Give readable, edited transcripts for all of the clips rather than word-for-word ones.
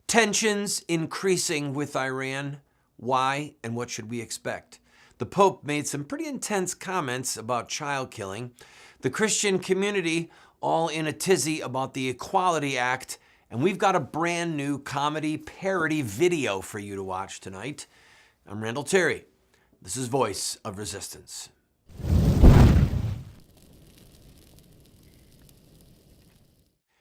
Tensions increasing with Iran. Why and what should we expect? The Pope made some pretty intense comments about child killing. The Christian community all in a tizzy about the Equality Act. And we've got a brand new comedy parody video for you to watch tonight. I'm Randall Terry. This is Voice of Resistance.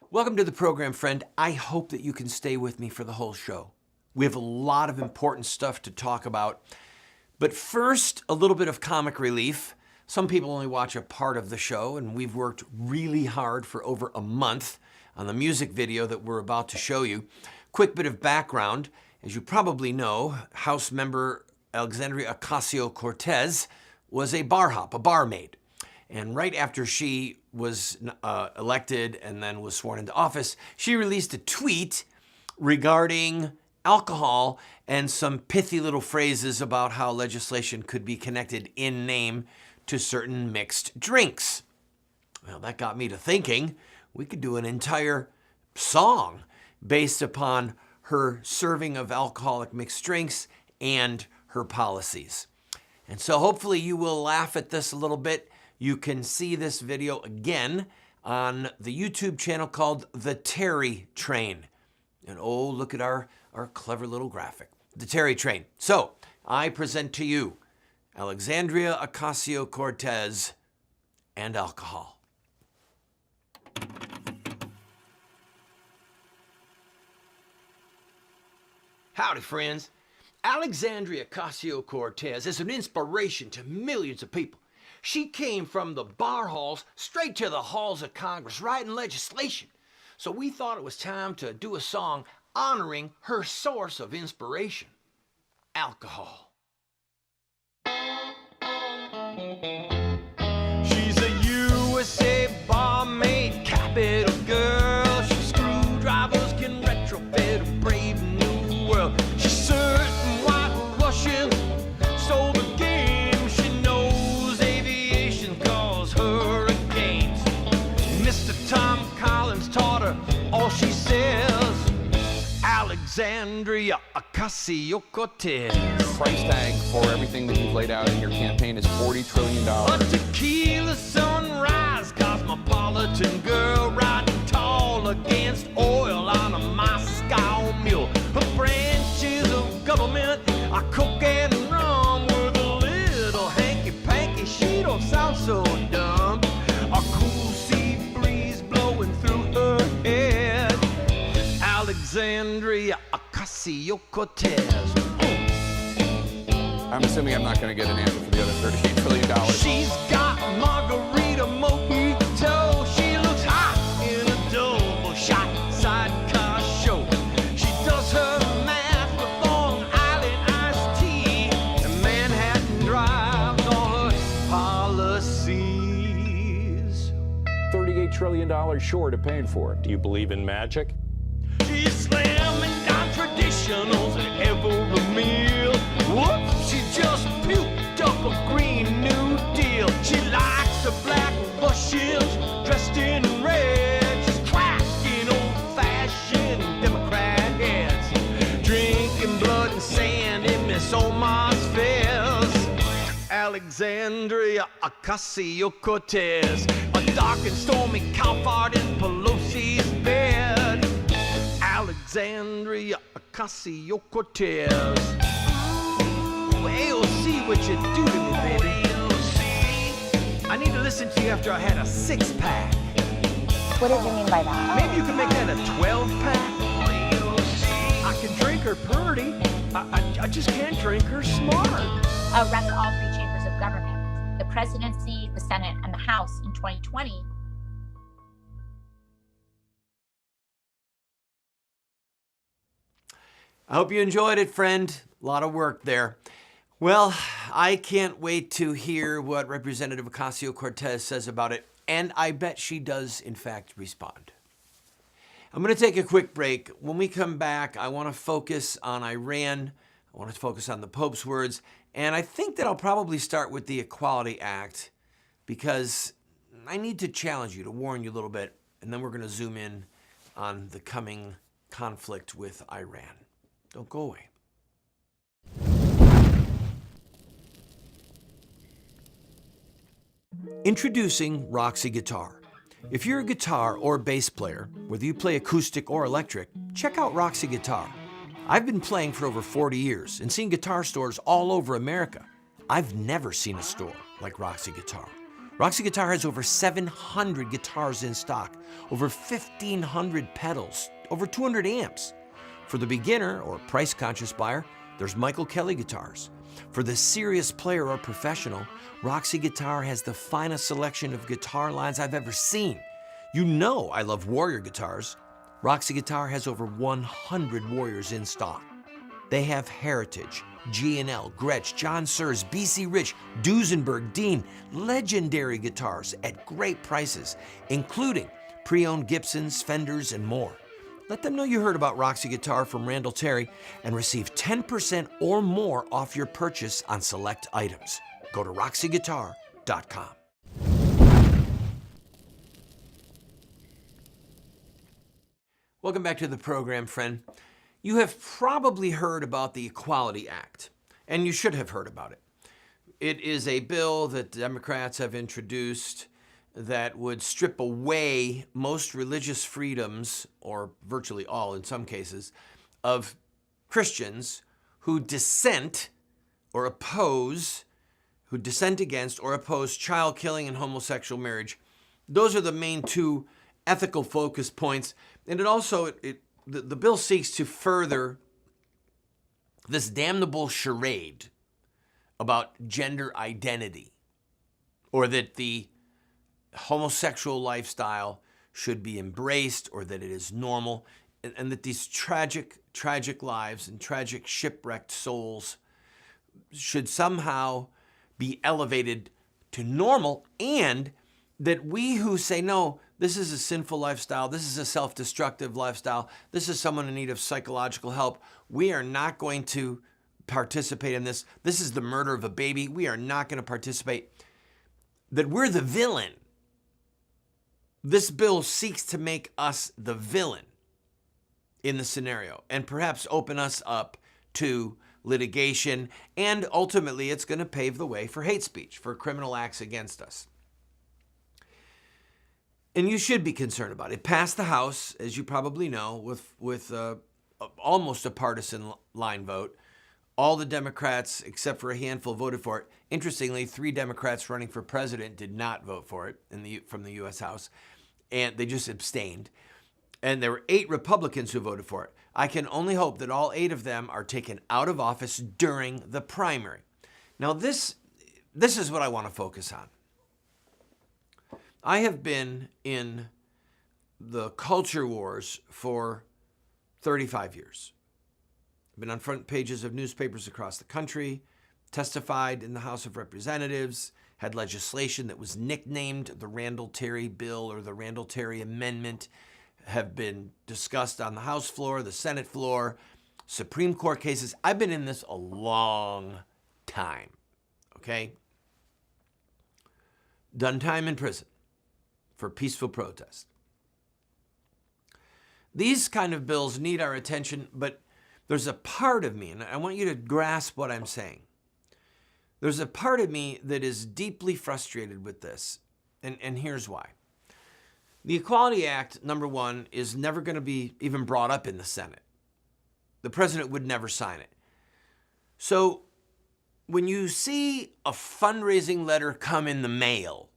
Welcome to the program, friend. I hope that you can stay with me for the whole show. We have a lot of important stuff to talk about. But first, a little bit of comic relief. Some people only watch a part of the show, and we've worked really hard for over a month on the music video that we're about to show you. Quick bit of background. As you probably know, House member Alexandria Ocasio-Cortez was a bar hop, a barmaid. And right after she was elected and then was sworn into office, she released a tweet regarding alcohol and some pithy little phrases about how legislation could be connected in name to certain mixed drinks. Well, that got me to thinking we could do an entire song based upon her serving of alcoholic mixed drinks and her policies. And so hopefully you will laugh at this a little bit. You can see this video again on the YouTube channel called The Terry Train. And oh, look at our clever little graphic. The Terry Train. So I present to you Alexandria Ocasio-Cortez and alcohol. Howdy, friends. Alexandria Ocasio-Cortez is an inspiration to millions of people. She came from the bar halls straight to the halls of Congress writing legislation. So we thought it was time to do a song honoring her source of inspiration, alcohol. She's a USA barmaid, capital girl. She screwdrivers can retrofit a brave new world. She's certain white Russian, so the game. She knows aviation cause hurricanes. Mr. Tom Collins taught her all she says. Alexandria Ocasio-Cortez. The price tag for everything that you've laid out in your campaign is $40 trillion. A tequila sunrise, cosmopolitan girl riding tall against oil on a Moscow mule. Her branches of government are coke and rum with a little hanky-panky. She don't sound so dumb. A cool sea breeze blowing through her head. Alexandria Ocasio-Cortez. I'm assuming I'm not going to get an answer for the other $38 trillion. She's got margarita mojito. She looks hot in a double shot sidecar show. She does her math with Long Island iced tea, and Manhattan drives all her policies. $38 trillion short of paying for it. Do you believe in magic? She's slamming down traditionals at every meal. Whoops, she just puked up a Green New Deal. She likes the black Russians dressed in red. She's cracking old-fashioned Democrat heads, drinking blood and sand in Miss Omar's fez. Alexandria Ocasio-Cortez, a dark and stormy cow fart in Pelosi's bed. Alexandria Ocasio-Cortez. AOC, what you do to me, baby? AOC. I need to listen to you after I had a 6-pack. What did you mean by that? Maybe you can make that a 12-pack. I can drink her pretty. I just can't drink her smart. Rest all 3 chambers of government, the presidency, the Senate, and the House in 2020. I hope you enjoyed it, friend. A lot of work there. Well, I can't wait to hear what Representative Ocasio-Cortez says about it, and I bet she does, in fact, respond. I'm going to take a quick break. When we come back, I want to focus on Iran. I want to focus on the Pope's words, and I think that I'll probably start with the Equality Act because I need to challenge you, to warn you a little bit, and then we're going to zoom in on the coming conflict with Iran. Don't go away. Introducing Roxy Guitar. If you're a guitar or bass player, whether you play acoustic or electric, check out Roxy Guitar. I've been playing for over 40 years and seen guitar stores all over America. I've never seen a store like Roxy Guitar. Roxy Guitar has over 700 guitars in stock, over 1,500 pedals, over 200 amps. For the beginner or price-conscious buyer, there's Michael Kelly guitars. For the serious player or professional, Roxy Guitar has the finest selection of guitar lines I've ever seen. You know I love Warrior guitars. Roxy Guitar has over 100 Warriors in stock. They have Heritage, G&L, Gretsch, John Sears, BC Rich, Duesenberg, Dean, legendary guitars at great prices, including pre-owned Gibsons, Fenders, and more. Let them know you heard about Roxy Guitar from Randall Terry and receive 10% or more off your purchase on select items. Go to roxyguitar.com. Welcome back to the program, friend. You have probably heard about the Equality Act, and you should have heard about it. It is a bill that Democrats have introduced that would strip away most religious freedoms, or virtually all in some cases, of Christians who dissent against or oppose child killing and homosexual marriage. Those are the main two ethical focus points. And the bill seeks to further this damnable charade about gender identity, or that the homosexual lifestyle should be embraced, or that it is normal, and that these tragic lives and tragic shipwrecked souls should somehow be elevated to normal, and that we who say, no, this is a sinful lifestyle, this is a self-destructive lifestyle, this is someone in need of psychological help, we are not going to participate in this. This is the murder of a baby. We are not going to participate. That we're the villain. This bill seeks to make us the villain in the scenario and perhaps open us up to litigation, and ultimately it's going to pave the way for hate speech, for criminal acts against us. And you should be concerned about it. It passed the House, as you probably know, with almost a partisan line vote. All the Democrats, except for a handful, voted for it. Interestingly, 3 Democrats running for president did not vote for it from the U.S. House, and they just abstained. And there were 8 Republicans who voted for it. I can only hope that all 8 of them are taken out of office during the primary. Now, this is what I want to focus on. I have been in the culture wars for 35 years. I've been on front pages of newspapers across the country, testified in the House of Representatives, had legislation that was nicknamed the Randall Terry Bill or the Randall Terry Amendment, have been discussed on the House floor, the Senate floor, Supreme Court cases. I've been in this a long time, okay? Done time in prison for peaceful protest. These kind of bills need our attention, but there's a part of me, and I want you to grasp what I'm saying. There's a part of me that is deeply frustrated with this, and here's why. The Equality Act, number one, is never going to be even brought up in the Senate. The president would never sign it. So when you see a fundraising letter come in the mail,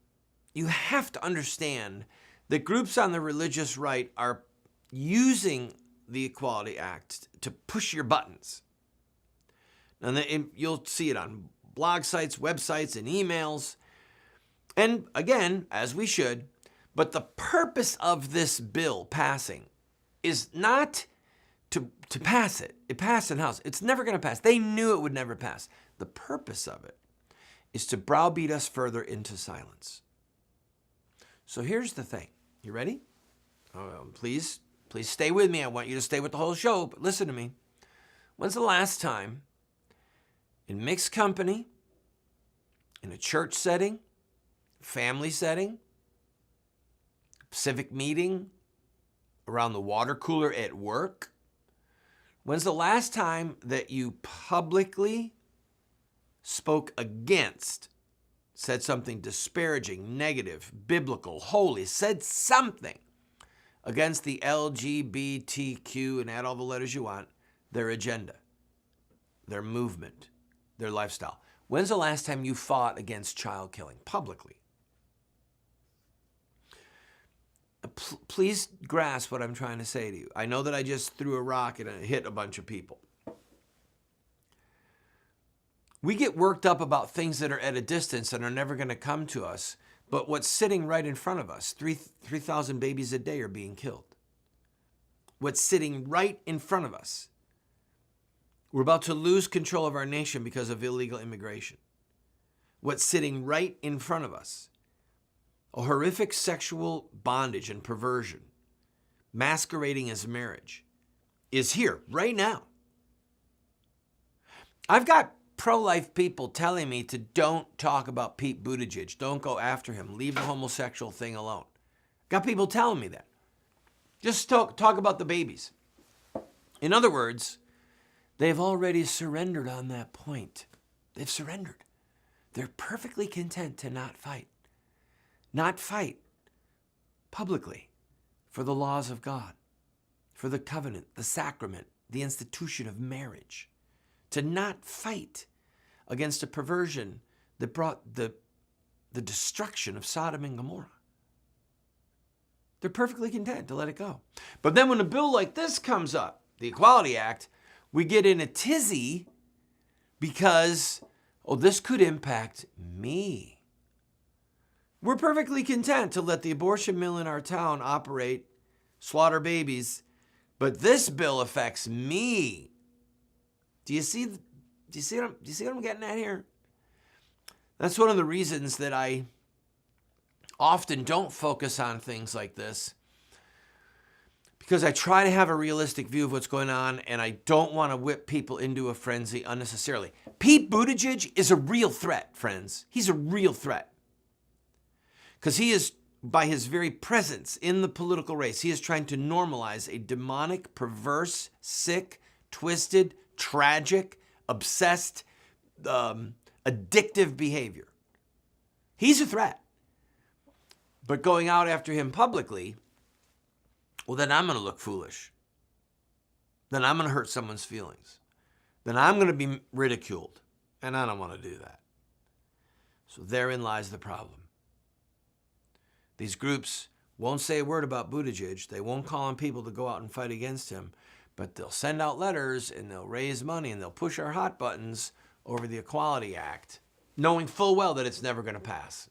you have to understand that groups on the religious right are using the Equality Act to push your buttons. And you'll see it on blog sites, websites, and emails. And again, as we should, but the purpose of this bill passing is not to pass it. It passed in the House. It's never going to pass. They knew it would never pass. The purpose of it is to browbeat us further into silence. So here's the thing. You ready? Please stay with me. I want you to stay with the whole show, but listen to me. When's the last time in mixed company, in a church setting, family setting, civic meeting, around the water cooler at work, When's the last time that you publicly spoke against, said something disparaging, negative, biblical, holy, said something against the LGBTQ, and add all the letters you want, their agenda, their movement, their lifestyle? When's the last time you fought against child killing publicly? Please grasp what I'm trying to say to you. I know that I just threw a rock and it hit a bunch of people. We get worked up about things that are at a distance and are never going to come to us, but what's sitting right in front of us, 3,000 babies a day are being killed. What's sitting right in front of us. We're about to lose control of our nation because of illegal immigration. What's sitting right in front of us, a horrific sexual bondage and perversion masquerading as marriage, is here right now. I've got pro-life people telling me to don't talk about Pete Buttigieg, don't go after him, leave the homosexual thing alone. Got people telling me that. Just talk about the babies. In other words, they've already surrendered on that point. They've surrendered. They're perfectly content to not fight. Not fight publicly for the laws of God, for the covenant, the sacrament, the institution of marriage. To not fight against a perversion that brought the destruction of Sodom and Gomorrah. They're perfectly content to let it go. But then when a bill like this comes up, the Equality Act, we get in a tizzy because, oh, this could impact me. We're perfectly content to let the abortion mill in our town operate, slaughter babies, but this bill affects me. Do you see what I'm getting at here? That's one of the reasons that I often don't focus on things like this, because I try to have a realistic view of what's going on, and I don't want to whip people into a frenzy unnecessarily. Pete Buttigieg is a real threat, friends. He's a real threat. Because he is, by his very presence in the political race, he is trying to normalize a demonic, perverse, sick, twisted, tragic, obsessed, addictive behavior. He's a threat. But going out after him publicly, well, then I'm going to look foolish. Then I'm going to hurt someone's feelings. Then I'm going to be ridiculed. And I don't want to do that. So therein lies the problem. These groups won't say a word about Buttigieg. They won't call on people to go out and fight against him. But they'll send out letters and they'll raise money and they'll push our hot buttons over the Equality Act, knowing full well that it's never going to pass.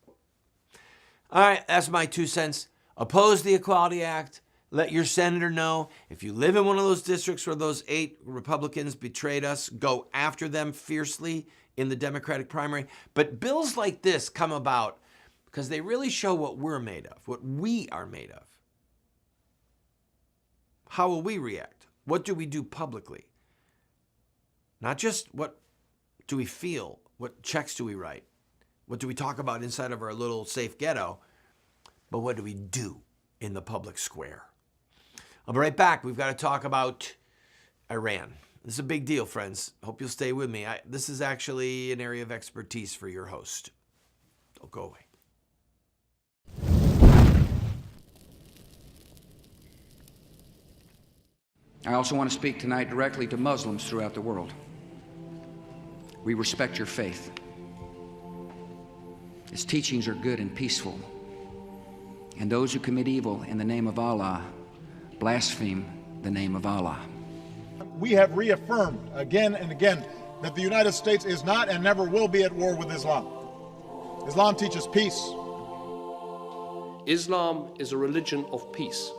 All right, that's my 2 cents. Oppose the Equality Act. Let your senator know. If you live in one of those districts where those 8 Republicans betrayed us, go after them fiercely in the Democratic primary. But bills like this come about because they really show what we're made of, what we are made of. How will we react? What do we do publicly? Not just what do we feel, what checks do we write, what do we talk about inside of our little safe ghetto, but what do we do in the public square? I'll be right back. We've got to talk about Iran. This is a big deal, friends. Hope you'll stay with me. This is actually an area of expertise for your host. Don't go away. I also want to speak tonight directly to Muslims throughout the world. We respect your faith. Its teachings are good and peaceful. And those who commit evil in the name of Allah blaspheme the name of Allah. We have reaffirmed again and again that the United States is not and never will be at war with Islam. Islam teaches peace. Islam is a religion of peace.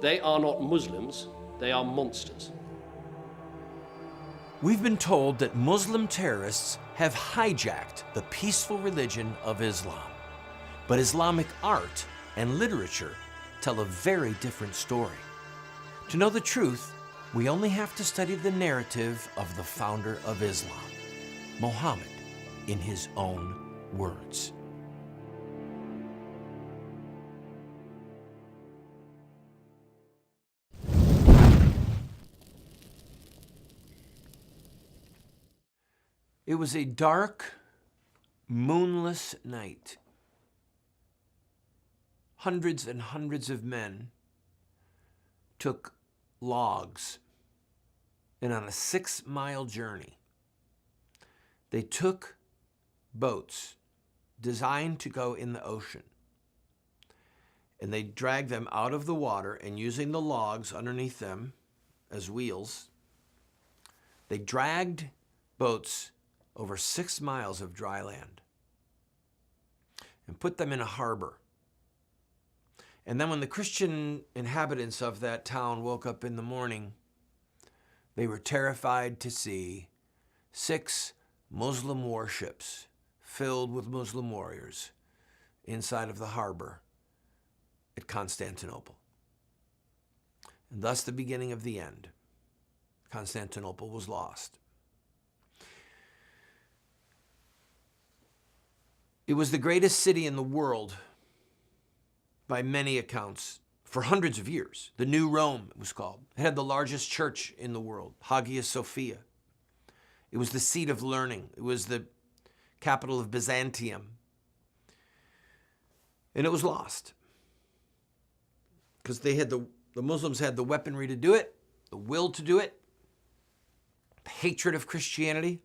They are not Muslims, they are monsters. We've been told that Muslim terrorists have hijacked the peaceful religion of Islam. But Islamic art and literature tell a very different story. To know the truth, we only have to study the narrative of the founder of Islam, Muhammad, in his own words. It was a dark, moonless night. Hundreds and hundreds of men took logs, and on a 6-mile journey, they took boats designed to go in the ocean, and they dragged them out of the water, and using the logs underneath them as wheels, they dragged boats over 6 miles of dry land and put them in a harbor. And then when the Christian inhabitants of that town woke up in the morning, they were terrified to see 6 Muslim warships filled with Muslim warriors inside of the harbor at Constantinople. And thus the beginning of the end. Constantinople was lost. It was the greatest city in the world by many accounts for hundreds of years. The New Rome, it was called. It had the largest church in the world, Hagia Sophia. It was the seat of learning. It was the capital of Byzantium. And it was lost because they had the Muslims had the weaponry to do it, the will to do it, the hatred of Christianity,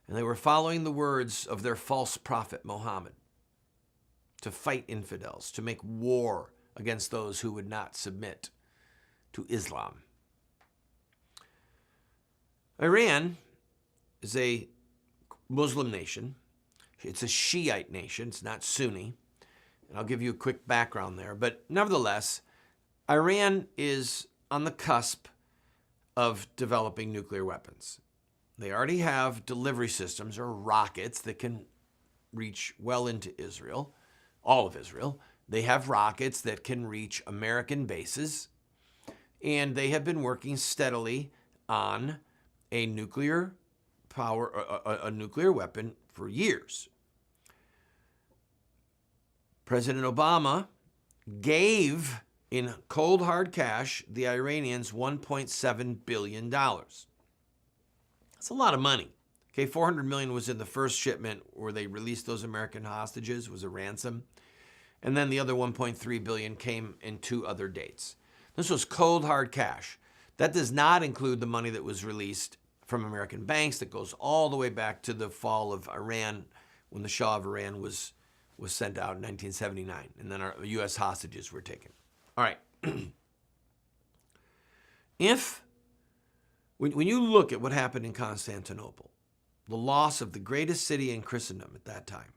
and they were following the words of their false prophet, Muhammad, to fight infidels, to make war against those who would not submit to Islam. Iran is a Muslim nation. It's a Shiite nation. It's not Sunni. And I'll give you a quick background there. But nevertheless, Iran is on the cusp of developing nuclear weapons. They already have delivery systems or rockets that can reach well into Israel, all of Israel. They have rockets that can reach American bases, and they have been working steadily on a nuclear weapon for years. President Obama gave in cold hard cash the Iranians $1.7 billion. That's a lot of money. Okay, $400 million was in the first shipment where they released those American hostages, was a ransom. And then the other $1.3 billion came in 2 other dates. This was cold hard cash. That does not include the money that was released from American banks that goes all the way back to the fall of Iran when the Shah of Iran was sent out in 1979, and then our U.S. hostages were taken. All right. When you look at what happened in Constantinople, the loss of the greatest city in Christendom at that time,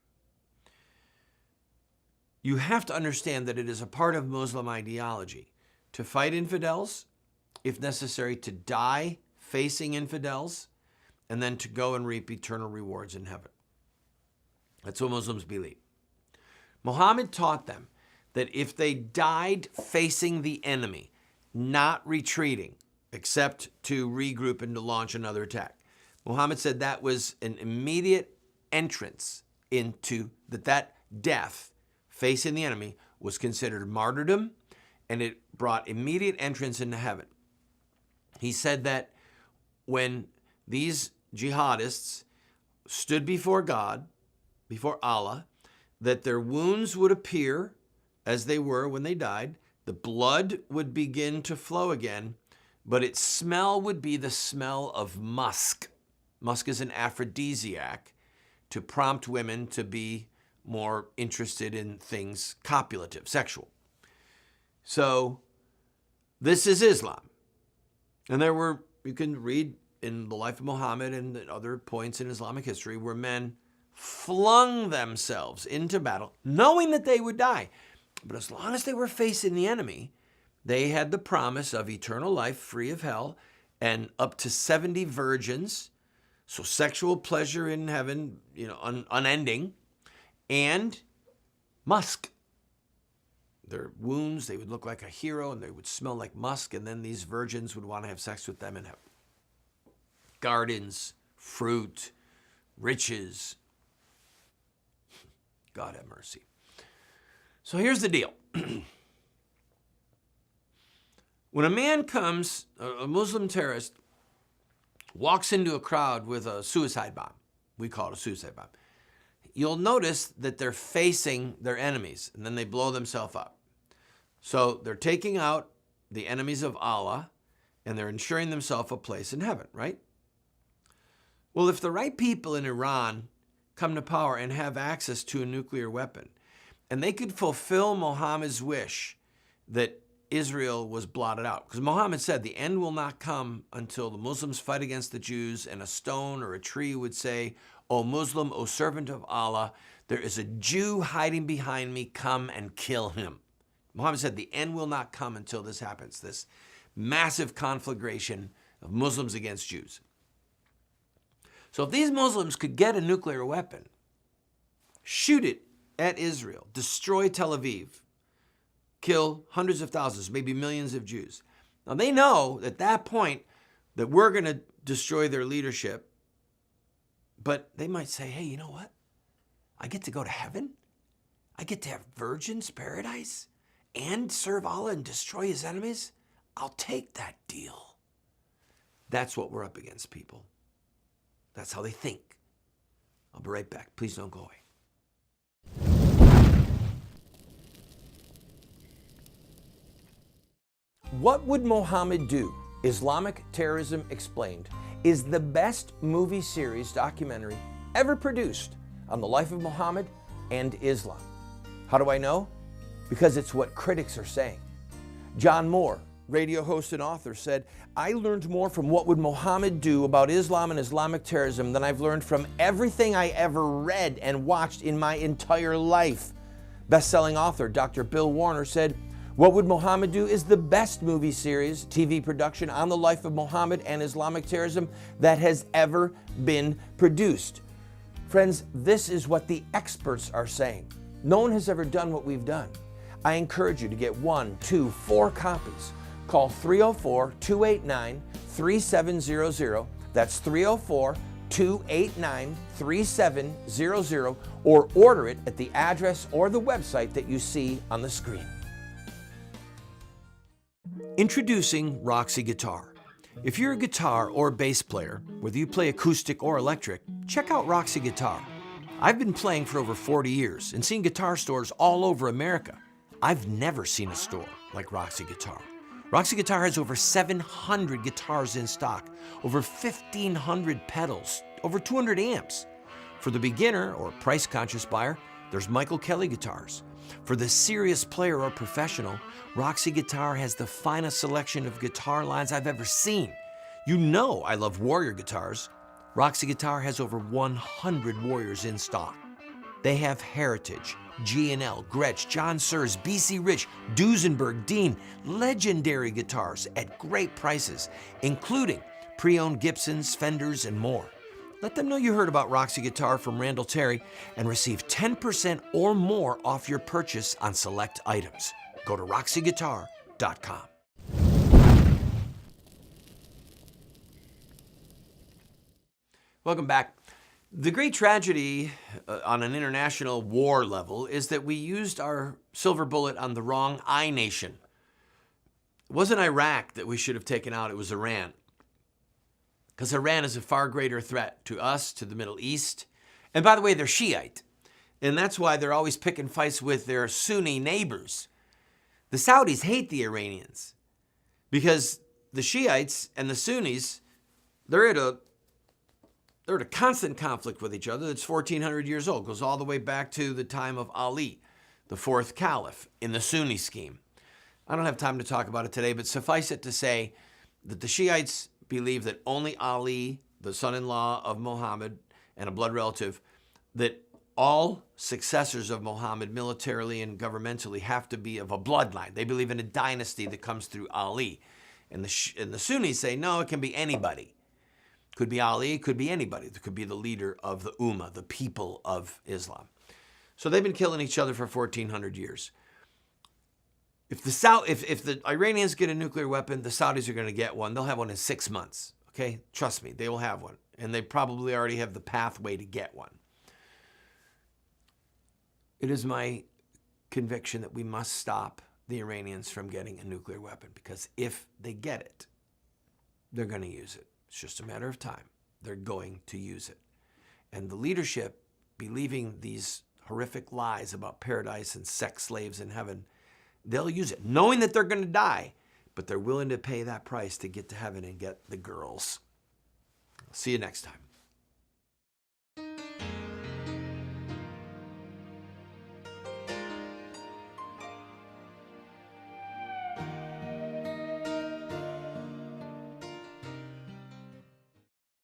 you have to understand that it is a part of Muslim ideology to fight infidels, if necessary, to die facing infidels, and then to go and reap eternal rewards in heaven. That's what Muslims believe. Muhammad taught them that if they died facing the enemy, not retreating, except to regroup and to launch another attack, Muhammad said that was an immediate entrance into that death facing the enemy was considered martyrdom, and it brought immediate entrance into heaven. He said that when these jihadists stood before God, before Allah, that their wounds would appear as they were when they died, the blood would begin to flow again, but its smell would be the smell of musk. Musk is an aphrodisiac to prompt women to be more interested in things copulative, sexual. So this is Islam. And you can read in the life of Muhammad and at other points in Islamic history where men flung themselves into battle knowing that they would die. But as long as they were facing the enemy, they had the promise of eternal life free of hell and up to 70 virgins. So sexual pleasure in heaven, unending, and musk. Their wounds, they would look like a hero and they would smell like musk, and then these virgins would want to have sex with them in heaven. Gardens, fruit, riches. God have mercy. So here's the deal. When a man comes, a Muslim terrorist, walks into a crowd with a suicide bomb, We call it a suicide bomb. You'll notice that they're facing their enemies, and then they blow themselves up. So they're taking out the enemies of Allah, and they're ensuring themselves a place in heaven, right? Well, if the right people in Iran come to power and have access to a nuclear weapon, and they could fulfill Muhammad's wish that Israel was blotted out. Because Muhammad said the end will not come until the Muslims fight against the Jews and a stone or a tree would say, "O Muslim, O servant of Allah, there is a Jew hiding behind me, come and kill him." Muhammad said the end will not come until this happens, this massive conflagration of Muslims against Jews. So if these Muslims could get a nuclear weapon, shoot it at Israel, destroy Tel Aviv, kill hundreds of thousands, maybe millions of Jews. Now they know at that point that we're going to destroy their leadership, but they might say, hey, you know what? I get to go to heaven. I get to have virgins, paradise, and serve Allah and destroy his enemies. I'll take that deal. That's what we're up against, people. That's how they think. I'll be right back. Please don't go away. What Would Mohammed Do? Islamic Terrorism Explained is the best movie series documentary ever produced on the life of Muhammad and Islam. How do I know? Because it's what critics are saying. John Moore, radio host and author, said, I learned more from What Would Mohammed Do about Islam and Islamic terrorism than I've learned from everything I ever read and watched in my entire life. Best-selling author Dr. Bill Warner said, What Would Mohammed Do is the best movie series, TV production on the life of Muhammad and Islamic terrorism that has ever been produced. Friends, this is what the experts are saying. No one has ever done what we've done. I encourage you to get 1, 2, 4 copies. Call 304-289-3700. That's 304-289-3700, or order it at the address or the website that you see on the screen. Introducing Roxy Guitar. If you're a guitar or bass player, whether you play acoustic or electric, check out Roxy Guitar. I've been playing for over 40 years and seen guitar stores all over America. I've never seen a store like Roxy Guitar. Roxy Guitar has over 700 guitars in stock, over 1,500 pedals, over 200 amps. For the beginner or price-conscious buyer, there's Michael Kelly guitars. For the serious player or professional, Roxy Guitar has the finest selection of guitar lines I've ever seen. You know I love Warrior guitars. Roxy Guitar has over 100 Warriors in stock. They have Heritage, G&L, Gretsch, John Sears, BC Rich, Duesenberg, Dean, legendary guitars at great prices, including pre-owned Gibsons, Fenders, and more. Let them know you heard about Roxy Guitar from Randall Terry and receive 10% or more off your purchase on select items. Go to roxyguitar.com. Welcome back. The great tragedy on an international war level is that we used our silver bullet on the wrong I nation. It wasn't Iraq that we should have taken out, it was Iran. Because Iran is a far greater threat to us, to the Middle East. And by the way, they're Shiite. And that's why they're always picking fights with their Sunni neighbors. The Saudis hate the Iranians because the Shiites and the Sunnis, they're at a constant conflict with each other that's 1,400 years old. Goes all the way back to the time of Ali, the fourth caliph, in the Sunni scheme. I don't have time to talk about it today, but suffice it to say that the Shiites believe that only Ali, the son-in-law of Muhammad and a blood relative, that all successors of Muhammad militarily and governmentally have to be of a bloodline. They believe in a dynasty that comes through Ali. And the Sunnis say, no, it can be anybody. Could be Ali, it could be anybody. It could be the leader of the Ummah, the people of Islam. So they've been killing each other for 1,400 years. If the Iranians get a nuclear weapon, the Saudis are going to get one. They'll have one in 6 months, okay? Trust me, they will have one. And they probably already have the pathway to get one. It is my conviction that we must stop the Iranians from getting a nuclear weapon, because if they get it, they're going to use it. It's just a matter of time. They're going to use it. And the leadership, believing these horrific lies about paradise and sex slaves in heaven, they'll use it, knowing that they're going to die, but they're willing to pay that price to get to heaven and get the girls. See you next time.